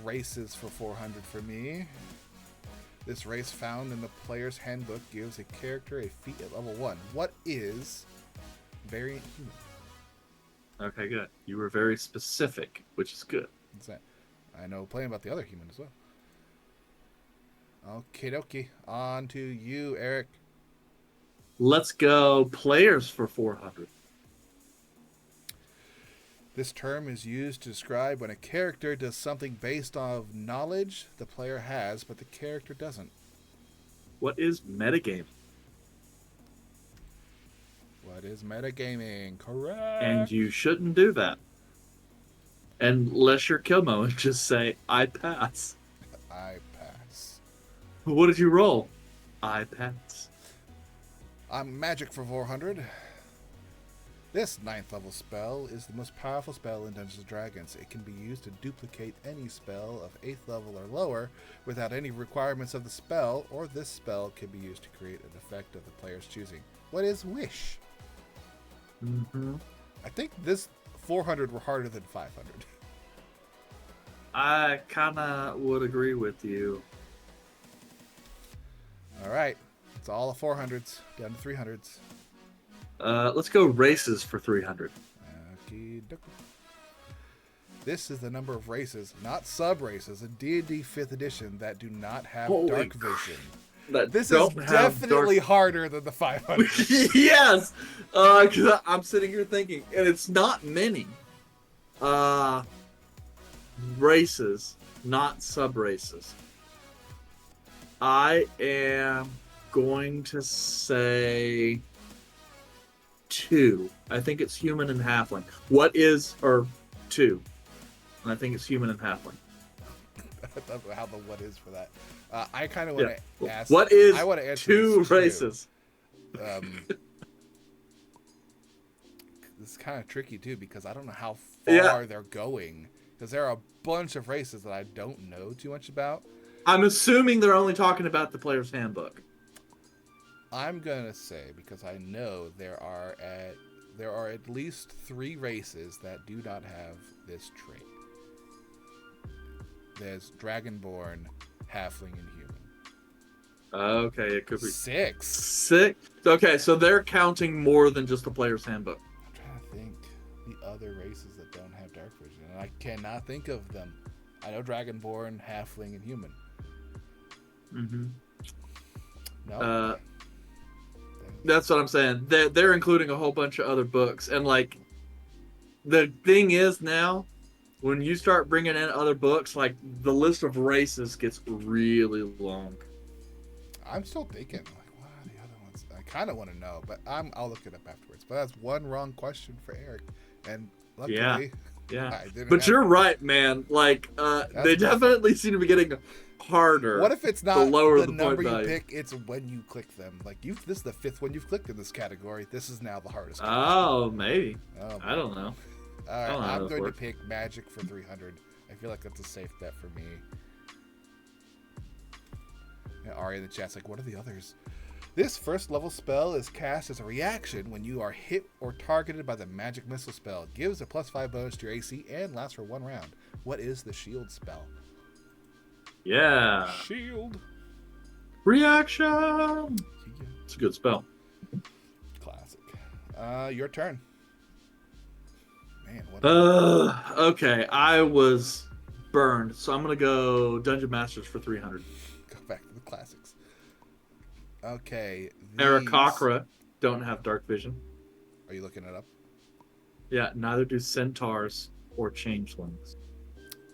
races for 400 for me. This race found in the player's handbook gives a character a feat at level 1. What is variant human? Okay, good. You were very specific, which is good. What's that? I know plenty about the other human as well. Okie dokie. On to you, Eric. Let's go players for 400. This term is used to describe when a character does something based on knowledge the player has, but the character doesn't. What is metagaming? What is metagaming? Correct. And you shouldn't do that. Unless you're Kilmo and just say, I pass. I pass. What did you roll? I pass. I'm magic for 400. This 9th level spell is the most powerful spell in Dungeons & Dragons. It can be used to duplicate any spell of 8th level or lower without any requirements of the spell, or this spell can be used to create an effect of the player's choosing. What is Wish? Mm-hmm. I think this 400 were harder than 500. I kind of would agree with you. All right. It's all the 400s, down to 300s. Let's go races for 300. Okie dokie. This is the number of races, not sub-races, in D&D 5th edition that do not have dark vision. This is definitely harder than the 500. Yes! 'Cause I'm sitting here thinking, and it's not many. Races, not sub-races. I am going to say 2. I think it's human and halfling. What is, or 2? And I think it's human and halfling. I don't know how the what is for that. I kind of want to ask. What is I want to answer 2 races? This is kind of tricky too because I don't know how far they're going. Because there are a bunch of races that I don't know too much about. I'm assuming they're only talking about the player's handbook. I'm gonna say, because I know there are at least 3 races that do not have this trait. There's Dragonborn, Halfling, and Human. Okay, it could be 6. Okay, so they're counting more than just the player's handbook. I'm trying to think the other races that don't have dark vision, and I cannot think of them. I know Dragonborn, Halfling, and Human. Mm-hmm. No. That's what I'm saying. They're including a whole bunch of other books, and like, the thing is now, when you start bringing in other books, like the list of races gets really long. I'm still thinking, like, what are the other ones? I kind of want to know, but I'll look it up afterwards. But that's one wrong question for Eric, and luckily, yeah. I didn't. But you're right, man. Like, they definitely seem to be getting harder. What if it's not the number you value. pick? It's when you click them. Like this is the 5th one you've clicked in this category. This is now the hardest. Oh, maybe. Oh, I don't know. All right, I'm going to pick magic for 300. I feel like that's a safe bet for me. Yeah, Ari in the chat's like, what are the others? This 1st level spell is cast as a reaction when you are hit or targeted by the magic missile spell. It gives a +5 bonus to your AC and lasts for 1 round. What is the shield spell? Yeah. Shield. Reaction. It's a good spell. Classic. Your turn. Man, what? Okay. I was burned, so I'm gonna go Dungeon Masters for 300. Go back to the classics. Okay. Aarakocra don't have dark vision. Are you looking it up? Yeah. Neither do centaurs or changelings.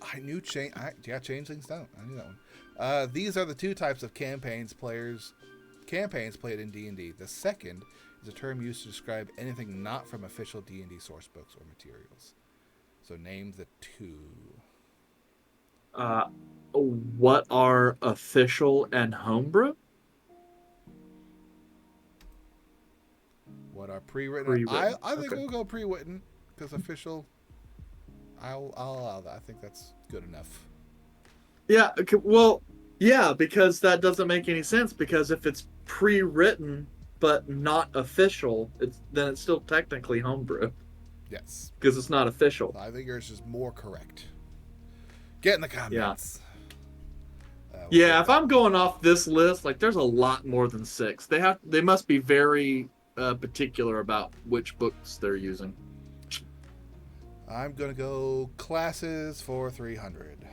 I knew changelings don't. I knew that one. These are the two types of campaigns played in D&D. The second is a term used to describe anything not from official D&D source books or materials. So name the two. What are official and homebrew? What are pre-written? Pre-written. I think Okay. we'll go pre-written because official. I'll allow that. I think that's good enough. Yeah. Okay, well, yeah, because that doesn't make any sense. Because if it's pre-written but not official, then it's still technically homebrew Yes. because it's not official. I think yours is more correct. Get in the comments. Yeah, if I'm going off this list, like there's a lot more than 6. They must be very particular about which books they're using. I'm gonna go classes for 300.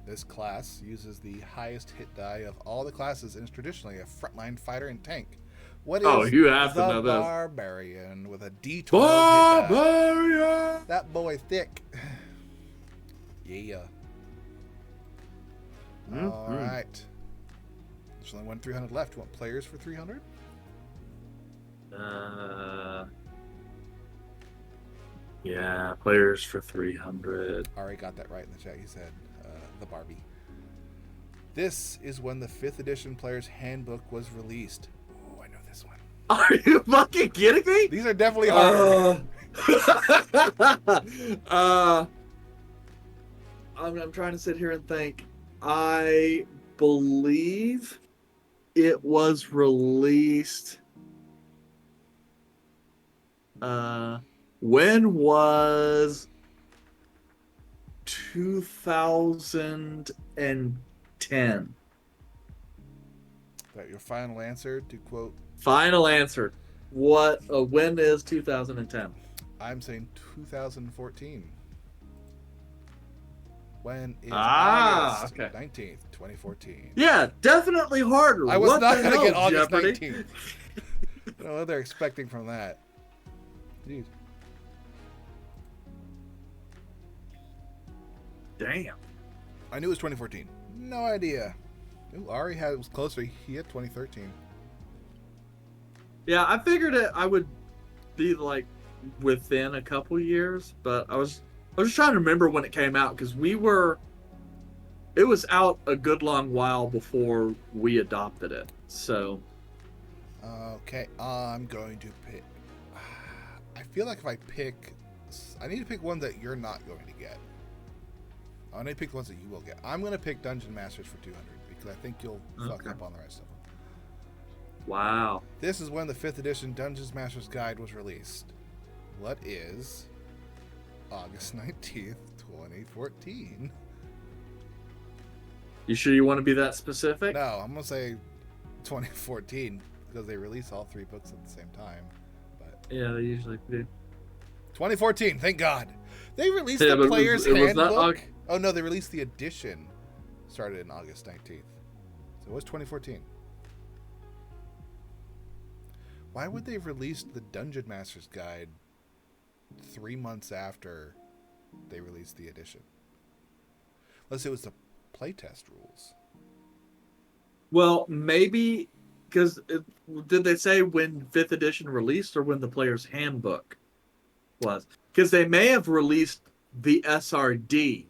This class uses the highest hit die of all the classes and is traditionally a frontline fighter and tank. What is you have to the know this. barbarian with a D12 hit die? Barbarian! That boy thick. Yeah. Mm-hmm. All right. There's only 300 left. You want players for 300? Yeah, players for 300. Ari got that right in the chat. He said the Barbie. This is when the 5th edition Player's Handbook was released. Oh, I know this one. Are you fucking kidding me? These are definitely hard. I'm trying to sit here and think. I believe it was released. When was 2010? Is that your final answer to quote? Final answer. When is 2010? I'm saying 2014. When is August okay. 19th, 2014? Yeah, definitely harder. I was What not the going to hell, get August Jeopardy? 19th. I don't know what they're expecting from that. Jeez. Damn. I knew it was 2014. No idea. Ooh, Ari was closer. He had 2013. Yeah, I figured I would be like within a couple years, but I was just trying to remember when it came out because it was out a good long while before we adopted it. So Okay, I'm going to pick. I feel like if I pick, I need to pick one that you're not going to get. I need to pick the ones that you will get. I'm going to pick Dungeon Masters for 200 because I think you'll fuck up on the rest of them. wow. This is when the 5th edition Dungeon Masters Guide was released. What is August 19th, 2014? You sure you want to be that specific? No, I'm going to say 2014 because they release all 3 books at the same time. But Yeah, they usually do. 2014, thank God. They released Yeah, the but Player's it was not Handbook. Oh no, they released the edition. Started in August 19th. So it was 2014. Why would they have released the Dungeon Master's Guide 3 months after they released the edition? Unless it was the playtest rules. Well, maybe because did they say when 5th edition released or when the Player's Handbook was? Because they may have released the SRD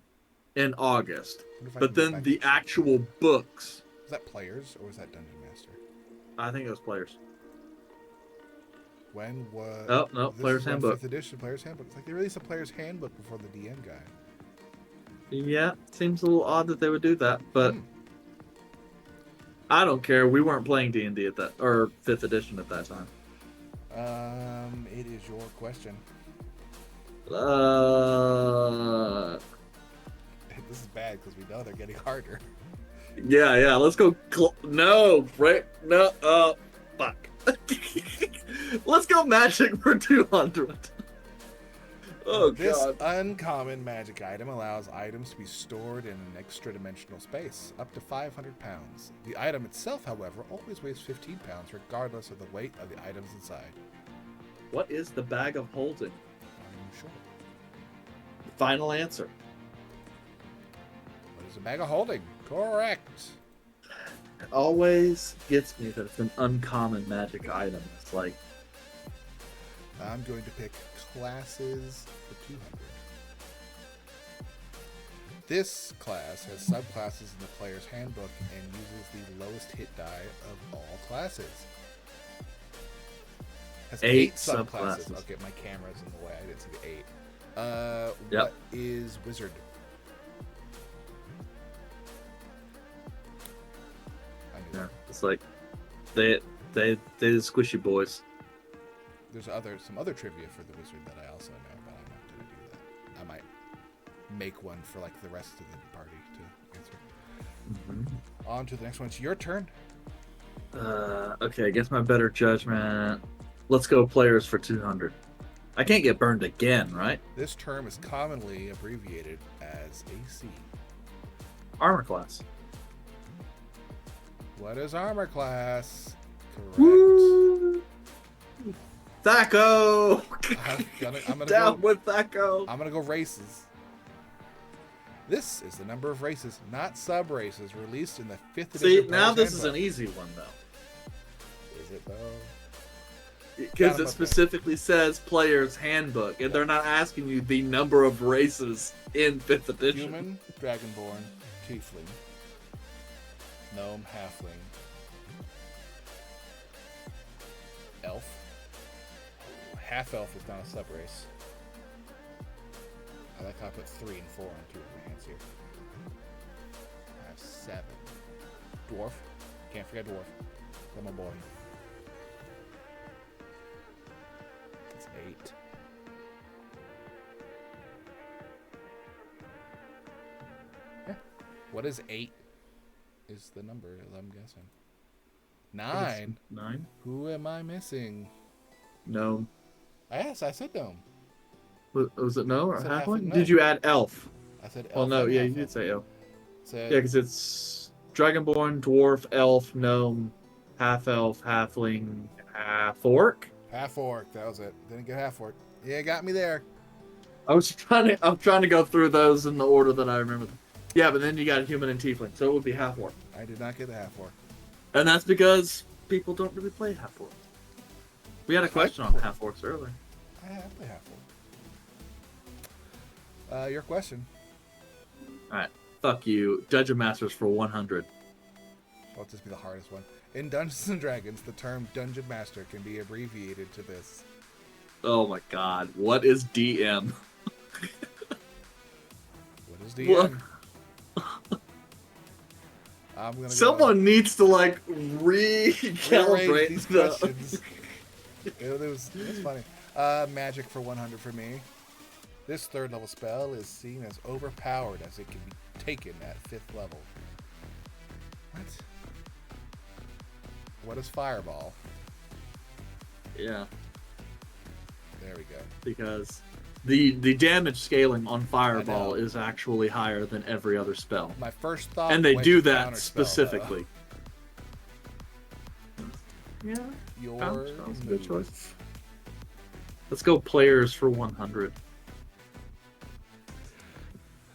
in August, but then the actual books. Was that Players or was that Dungeon Master? I think it was Players. When was? Oh no, Player's Handbook. 5th edition Player's Handbook. It's like they released a Player's Handbook before the DM guide. Yeah, seems a little odd that they would do that, but I don't care. We weren't playing D&D at that, or 5th edition at that time. It is your question. This is bad because we know they're getting harder. Yeah. Let's go. No, right? No. Fuck. Let's go magic for 200. Oh This God. uncommon magic item allows items to be stored in an extra-dimensional space, up to 500 pounds. The item itself, however, always weighs 15 pounds, regardless of the weight of the items inside. What is the bag of holding? I'm sure. Final answer. is a bag of holding. Correct. It always gets me that it's an uncommon magic item. It's like, I'm going to pick classes for 200. This class has subclasses in the player's handbook and uses the lowest hit die of all classes. Has 8 subclasses. Okay, my camera's in the way. I didn't see the 8. Yep. What is wizard? I knew yeah, that. it's like they the squishy boys. There's some other trivia for the wizard that I also know, but I'm not going to do that. I might make one for like the rest of the party to answer. Mm-hmm. On to the next one. It's your turn. Okay, against my better judgment, let's go players for 200. I can't get burned again, right? This term is commonly abbreviated as AC. Armor class. What is armor class? Correct. Woo! Thaco! I'm gonna Down go, with Thaco! I'm gonna go races. This is the number of races, not sub-races, released in the 5th edition. See, now Player's this is Handbook. an easy one, though. Is it though? Because it specifically says player's handbook, and they're not asking you the number of races in 5th edition. Human, dragonborn, tiefling, gnome, halfling, elf. Half elf is not a sub-race. I like how I put 3 and 4 on 2 of my hands here. I have 7. Dwarf. Can't forget dwarf. That's my boy. It's 8. Yeah. What is 8? Is the number I'm guessing. 9? 9? Who am I missing? Gnome. Yes, I said gnome. Was it no or I said halfling? halfling, Did no. you add elf? I said elf. Well, no, and yeah, half you did elf. say elf. Said, Yeah, because it's dragonborn, dwarf, elf, gnome, half elf, halfling, half orc. half orc. That was it. Didn't get half orc. Yeah, got me there. I'm trying to go through those in the order that I remember them. Yeah, but then you got human and tiefling, so it would be half orc. I did not get the half orc. And that's because people don't really play half orc. We had a question on half orcs earlier. I play half orc. Your question. Alright, fuck you. Dungeon Masters for 100. Well, this be the hardest one. In Dungeons and Dragons, the term Dungeon Master can be abbreviated to this. Oh my god, what is DM? What is DM? I'm gonna Someone needs to like rearrange recalibrate these the... questions. it was funny. Magic for 100 for me. This 3rd level spell is seen as overpowered as it can be taken at 5th level. What? What is Fireball? Yeah, There we go. because the damage scaling on I Fireball know. is actually higher than every other spell. My first thought. And they went do to that Counterspell, specifically. Yeah, though. Your Counterspell's a good move. choice. Let's go players for 100.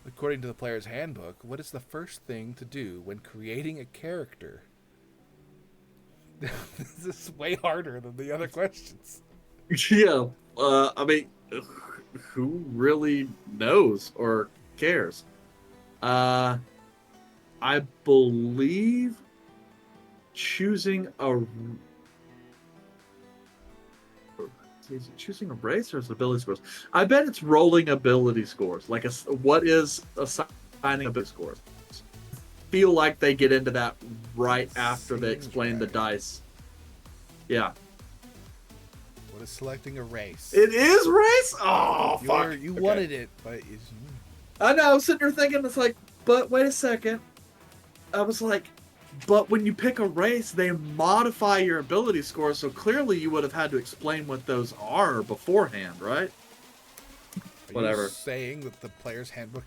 According to the player's handbook, what is the first thing to do when creating a character? This is way harder than the other questions. Yeah, I mean, who really knows or cares? I believe choosing a... Is it choosing a race or is it ability scores? I bet it's rolling ability scores. Like, what is assigning ability scores? Feel like they get into that right after they Seems explain the right. dice. Yeah. What is selecting a race? It is race? Oh, fuck. You Okay. wanted it, but it's, I know, I was sitting there thinking, it's like, but wait a second. I was like, but when you pick a race, they modify your ability score, so clearly you would have had to explain what those are beforehand, right? are Whatever. you saying that the player's handbook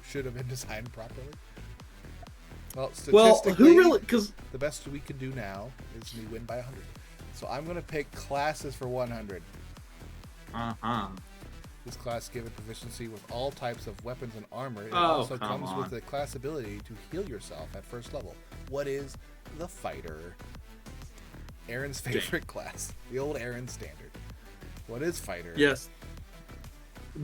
should have been designed properly? Well, Well, statistically, who really, because... the best we can do now is we win by 100. So I'm going to pick classes for 100. Uh-huh. This class given proficiency with all types of weapons and armor. It Oh, also come comes on. with the class ability to heal yourself at first level. What is the fighter? Aaron's favorite class. The old Aaron standard. What is fighter? Yes.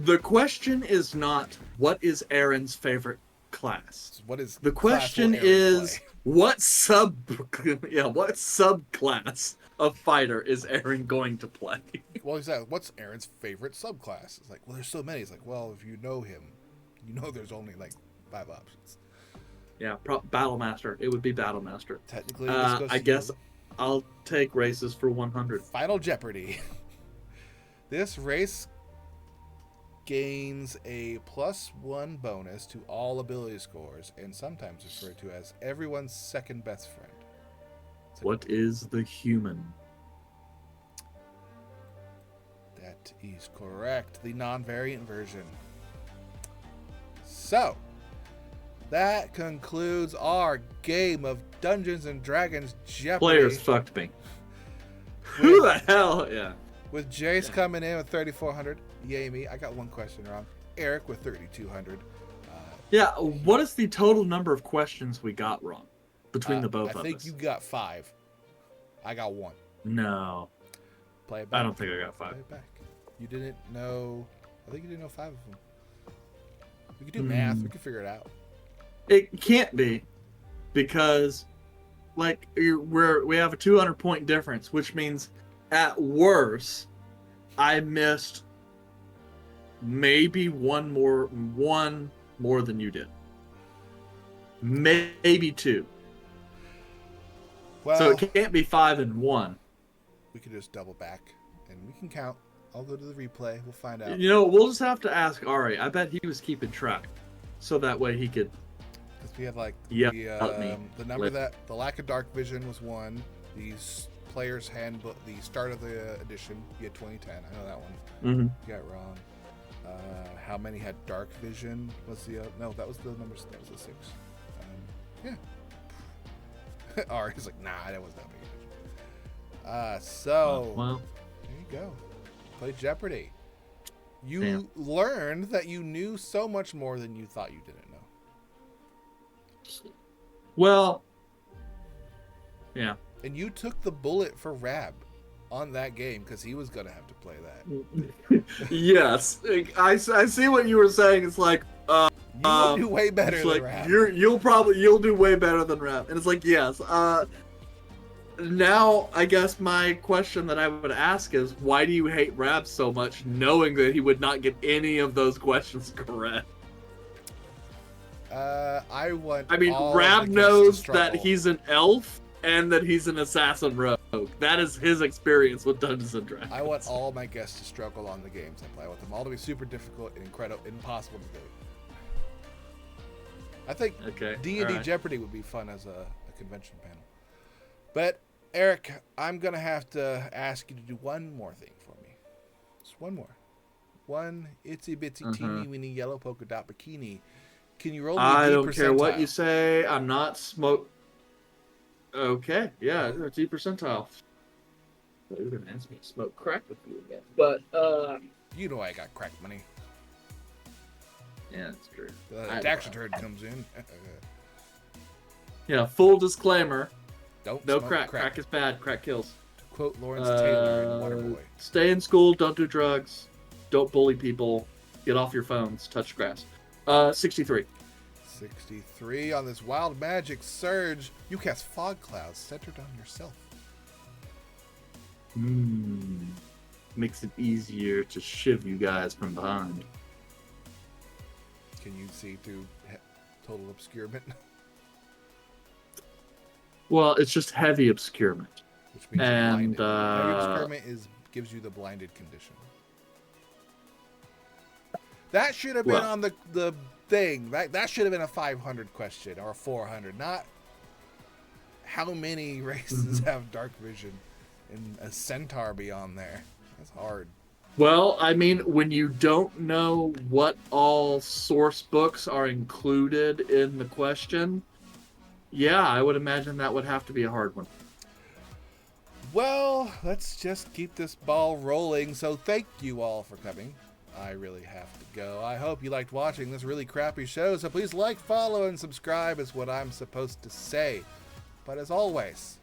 The question is not what is Aaron's favorite class. What is The class will question Aaron is play? what subclass of fighter is Aaron going to play? Well, he's like, what's Aaron's favorite subclass? It's like, well, there's so many. It's like, well, if you know him, you know there's only like 5 options. Yeah, Battle Master. It would be Battle Master. Technically, this goes I to guess you. I'll take races for 100. Final Jeopardy. This race gains a +1 bonus to all ability scores and sometimes referred to as everyone's second best friend. What is the human? That is correct. The non-variant version. So, that concludes our game of Dungeons and Dragons Jeopardy. Players fucked me. Who the hell? Yeah. With Jace coming in with 3,400. Yay me. I got one question wrong. Eric with 3,200. Yeah, what is the total number of questions we got wrong between the both of us? I think you got 5. I got 1. No. Play it back. I don't think I got 5. Play it back. You didn't know... I think you didn't know 5 of them. We could do math. We could figure it out. It can't be, because, like, we have a 200-point difference, which means, at worst, I missed maybe one more than you did. Maybe 2. Well, So it can't be 5 and 1. we could just double back and we can count. I'll go to the replay. We'll find out. You know, we'll just have to ask Ari. I bet he was keeping track, so that way he could. Because we had like help me. the number that the lack of dark vision was 1. The player's handbook, the start of the edition, you had 2010. I know that one. Mm-hmm. You got it wrong. How many had dark vision was the no? That was the number. That was the 6. Yeah. Ari's like, nah, that was not big. So Well, there you go. Play Jeopardy. You Damn. learned that you knew so much more than you thought you didn't know. well, yeah. And you took the bullet for Rab on that game because he was going to have to play that. Yes, I see what you were saying. It's like, You will do way better it's than like Rab. you'll do way better than Rap. And it's like, yes. Now I guess my question that I would ask is, why do you hate Rab so much, knowing that he would not get any of those questions correct? I mean, all Rab the guests to knows struggle. that he's an elf and that he's an assassin rogue. That is his experience with Dungeons and Dragons. I want all my guests to struggle on the games I play. I want them all to be super difficult and impossible to do. I think D&D alright. Jeopardy would be fun as a convention panel. But, Eric, I'm going to have to ask you to do one more thing for me. Just one more. One itsy-bitsy teeny-weeny yellow polka dot bikini. Can you roll me a I D don't care what you percentile? say. I'm not smoke. Okay, yeah, a D percentile. You're gonna ask me to smoke crack with you again, but You know I got crack money. yeah, that's true. The tax return comes in. Yeah, full disclaimer: Don't no smoke crack. Crack is bad. Crack kills. To quote Lawrence Taylor in Waterboy. Stay in school. Don't do drugs. Don't bully people. Get off your phones. Touch grass. 63. 63 on this wild magic surge. You cast fog clouds centered on yourself. Makes it easier to shiv you guys from behind. Can you see through total obscurement? Well, it's just heavy obscurement. Which means And, you're blinded. Heavy obscurement gives you the blinded condition. That should have been Well. on the thing. That should have been a 500 question or a 400. Not how many races have dark vision and a centaur be on there. That's hard. Well, I mean, when you don't know what all source books are included in the question, yeah, I would imagine that would have to be a hard one. Well, let's just keep this ball rolling. So thank you all for coming. I really have to go. I hope you liked watching this really crappy show, so please like, follow, and subscribe is what I'm supposed to say. But as always,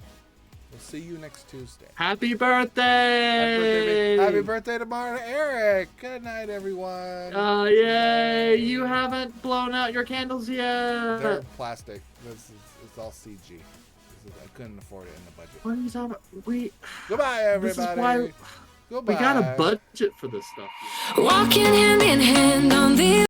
we'll see you next Tuesday. Happy birthday! Happy birthday tomorrow to Eric! Good night, everyone. Yay! You haven't blown out your candles yet. They're plastic. It's all CG. I couldn't afford it in the budget. What are you talking about? Goodbye, everybody. This is why Goodbye. we got a budget for this stuff. Walking hand in hand on the